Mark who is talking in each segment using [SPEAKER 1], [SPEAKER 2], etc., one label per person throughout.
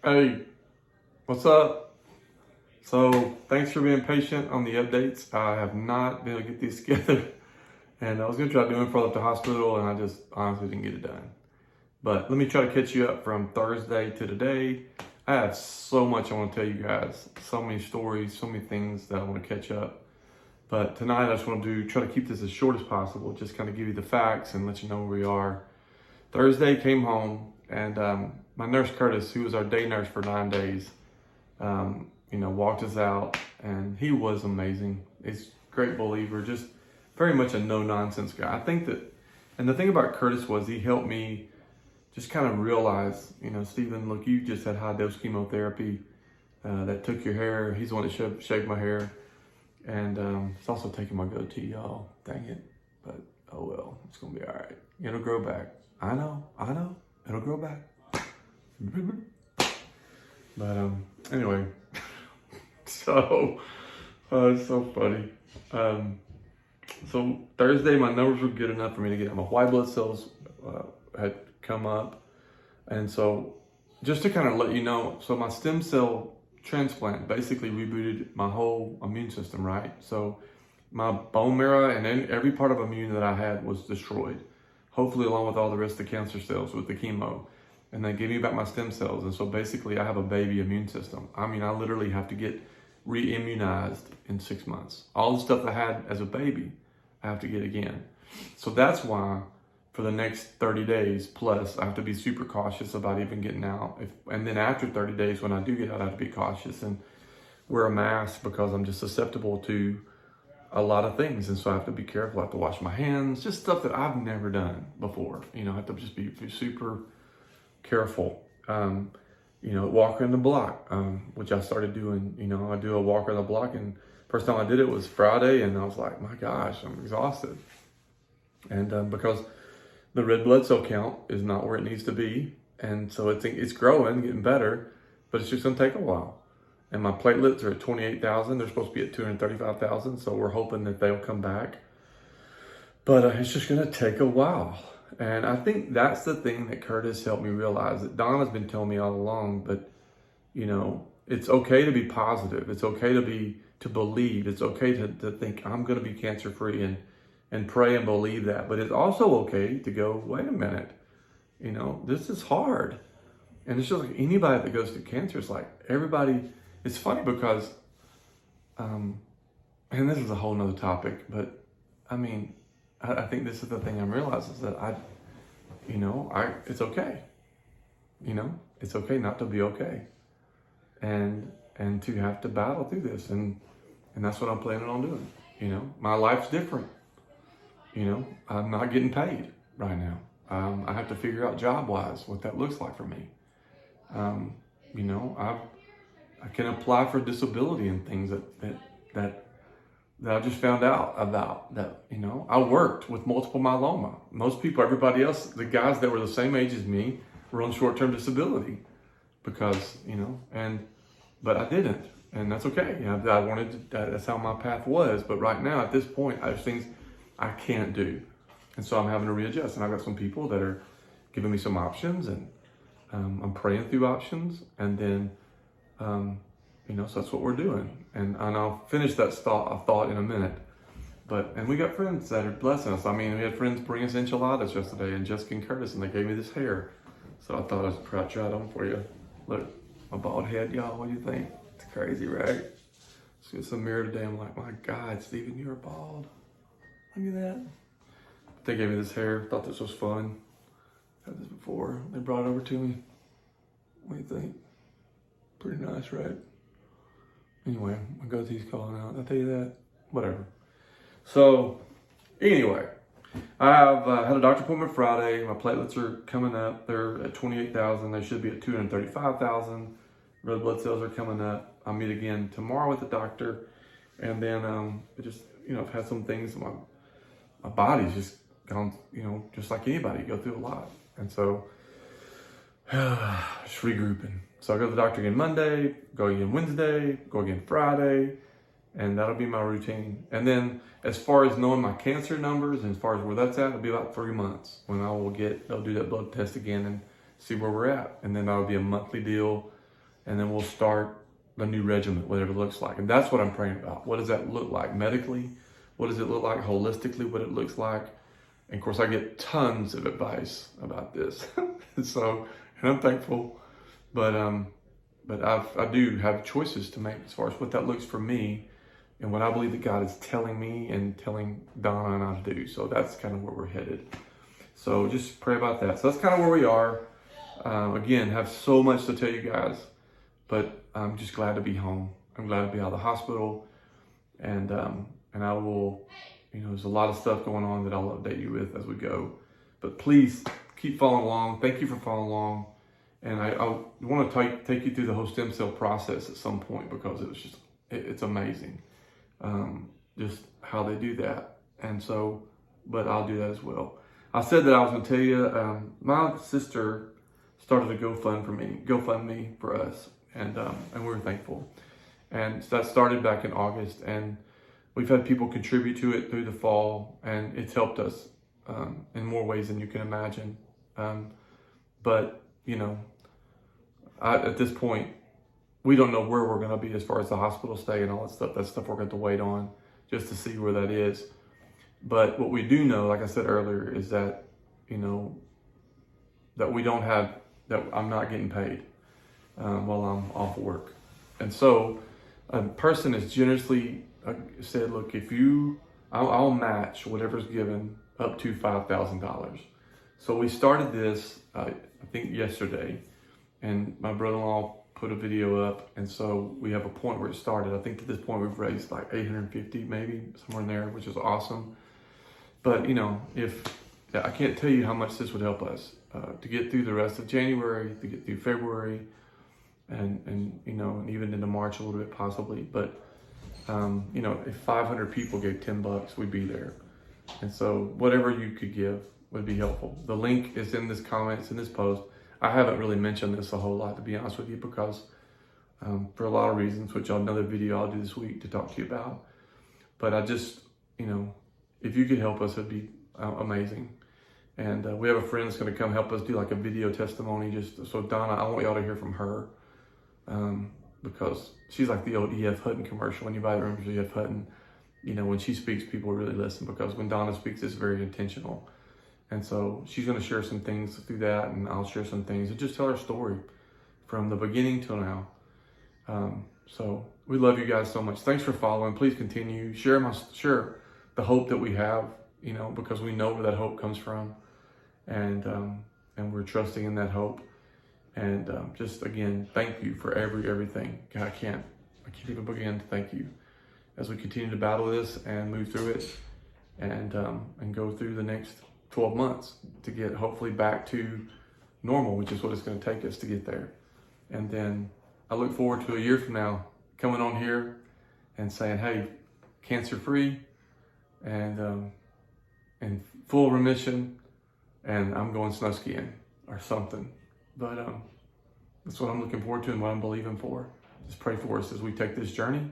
[SPEAKER 1] Hey, what's up? So, thanks for being patient on the updates. I have not been able to get these together, and I was going to try doing it before I left the hospital, and I just honestly didn't get it done. But let me try to catch you up from Thursday to today. I have so much I want to tell you guys, so many stories, so many things that I want to catch up. But tonight, I just want to try to keep this as short as possible, just kind of give you the facts and let you know where we are. Thursday, came home, and my nurse Curtis, who was our day nurse for 9 days, walked us out, and he was amazing. He's a great believer, just very much a no-nonsense guy. I think that, and the thing about Curtis was he helped me just kind of realize, Stephen, look, you just had high-dose chemotherapy that took your hair. He's the one that shaved my hair, and it's also taking my goatee, y'all. Dang it. But, oh well, it's going to be all right. It'll grow back. I know. It'll grow back. But anyway, so it's so funny. So Thursday, my numbers were good enough for me to get my white blood cells had come up, and so just to kind of let you know, so my stem cell transplant basically rebooted my whole immune system, right? So my bone marrow and every part of immune that I had was destroyed. Hopefully, along with all the rest of the cancer cells with the chemo. And they gave me back my stem cells. And so basically, I have a baby immune system. I mean, I literally have to get re-immunized in 6 months. All the stuff I had as a baby, I have to get again. So that's why for the next 30 days plus, I have to be super cautious about even getting out. And then after 30 days, when I do get out, I have to be cautious and wear a mask because I'm just susceptible to a lot of things. And so I have to be careful. I have to wash my hands, just stuff that I've never done before. I have to just be super careful. Walk around the block, which I started doing. I do a walk around the block, and first time I did it was Friday, and I was like, my gosh, I'm exhausted. And because the red blood cell count is not where it needs to be, and so it's growing, getting better, but it's just gonna take a while. And my platelets are at 28,000. They're supposed to be at 235,000, so we're hoping that they'll come back. But it's just gonna take a while. And I think that's the thing that Curtis helped me realize, that Donna's been telling me all along, but it's okay to be positive. It's okay to believe. It's okay to think I'm going to be cancer free and pray and believe that. But it's also okay to go, wait a minute, this is hard. And it's just like anybody that goes through cancer, it's like everybody, it's funny because, and this is a whole nother topic, but I mean, I think this is the thing I'm realizing is that it's okay. It's okay not to be okay. And to have to battle through this. And that's what I'm planning on doing. My life's different. I'm not getting paid right now. I have to figure out job-wise what that looks like for me. I can apply for disability and things that I just found out about that, I worked with multiple myeloma. Most people, everybody else, the guys that were the same age as me were on short-term disability because, but I didn't. And that's okay. I wanted to, that's how my path was. But right now, at this point, there's things I can't do. And so I'm having to readjust. And I've got some people that are giving me some options, and I'm praying through options. And then, so that's what we're doing. And I'll finish that thought in a minute. And we got friends that are blessing us. I mean, we had friends bring us enchiladas yesterday, and Jessica and Curtis, and they gave me this hair. So I thought I'd try it on for you. Look, my bald head, y'all, what do you think? It's crazy, right? Let's get some mirror today. I'm like, my God, Stephen, you're bald. Look at that. They gave me this hair. Thought this was fun. Had this before. They brought it over to me. What do you think? Pretty nice, right? Anyway, my goatee's calling out. Did I tell you that? Whatever. So, anyway, I have had a doctor appointment Friday. My platelets are coming up. They're at 28,000. They should be at 235,000. Red blood cells are coming up. I'll meet again tomorrow with the doctor. And then I've had some things. My body's just gone, just like anybody, you go through a lot. And so, just regrouping. So I go to the doctor again Monday, go again Wednesday, go again Friday, and that'll be my routine. And then as far as knowing my cancer numbers and as far as where that's at, it'll be about 3 months when they'll do that blood test again and see where we're at. And then that'll be a monthly deal. and then we'll start the new regimen, whatever it looks like. And that's what I'm praying about. What does that look like medically? What does it look like holistically? What it looks like? And of course, I get tons of advice about this. So, and I'm thankful, but I do have choices to make as far as what that looks for me and what I believe that God is telling me and telling Donna and I to do. So that's kind of where we're headed. So just pray about that. So that's kind of where we are. Again, have so much to tell you guys, but I'm just glad to be home. I'm glad to be out of the hospital, and I will, there's a lot of stuff going on that I'll update you with as we go. But please keep following along. Thank you for following along. And I want to take you through the whole stem cell process at some point, because it's amazing, just how they do that. And so, but I'll do that as well. I said that I was going to tell you, my sister started a GoFundMe for us, and we're thankful. And so that started back in August, and we've had people contribute to it through the fall, and it's helped us in more ways than you can imagine. But at this point, we don't know where we're going to be as far as the hospital stay and all that stuff. That's stuff we're going to wait on just to see where that is. But what we do know, like I said earlier, is that, that I'm not getting paid while I'm off work. And so a person has generously said, look, I'll match whatever's given up to $5,000. So we started this, I think yesterday, and my brother-in-law put a video up. And so we have a point where it started. I think at this point we've raised like 850, maybe somewhere in there, which is awesome. But I can't tell you how much this would help us to get through the rest of January, to get through February, and even into March a little bit possibly. But if 500 people gave $10, we'd be there. And so whatever you could give would be helpful. The link is in this comments in this post. I haven't really mentioned this a whole lot, to be honest with you, because for a lot of reasons, which another video I'll do this week to talk to you about. But I just, if you could help us, it'd be amazing. And we have a friend that's going to come help us do like a video testimony. So Donna, I want y'all to hear from her, because she's like the old E.F. Hutton commercial. Anybody remembers E.F. Hutton? When she speaks, people really listen, because when Donna speaks, it's very intentional. And so she's going to share some things through that, and I'll share some things and just tell her story from the beginning till now. So we love you guys so much. Thanks for following. Please continue. Share the hope that we have, because we know where that hope comes from. And we're trusting in that hope. And just again, thank you for everything. God, I can't even begin to thank you as we continue to battle this and move through it, and go through the next 12 months to get hopefully back to normal, which is what it's going to take us to get there. And then I look forward to a year from now coming on here and saying, hey, cancer free and full remission, and I'm going snow skiing or something. But that's what I'm looking forward to and what I'm believing for. Just pray for us as we take this journey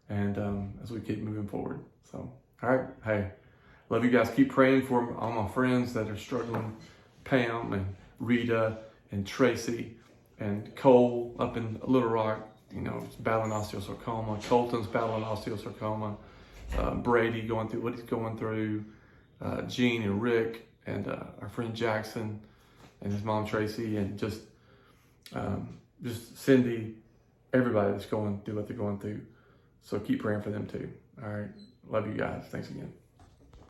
[SPEAKER 1] and as we keep moving forward. So, all right, hey, love you guys. Keep praying for all my friends that are struggling. Pam and Rita and Tracy and Cole up in Little Rock, battling osteosarcoma. Colton's battling osteosarcoma. Brady going through what he's going through. Gene and Rick and our friend Jackson and his mom Tracy, and just Cindy, everybody that's going through what they're going through. So keep praying for them too. All right. Love you guys. Thanks again.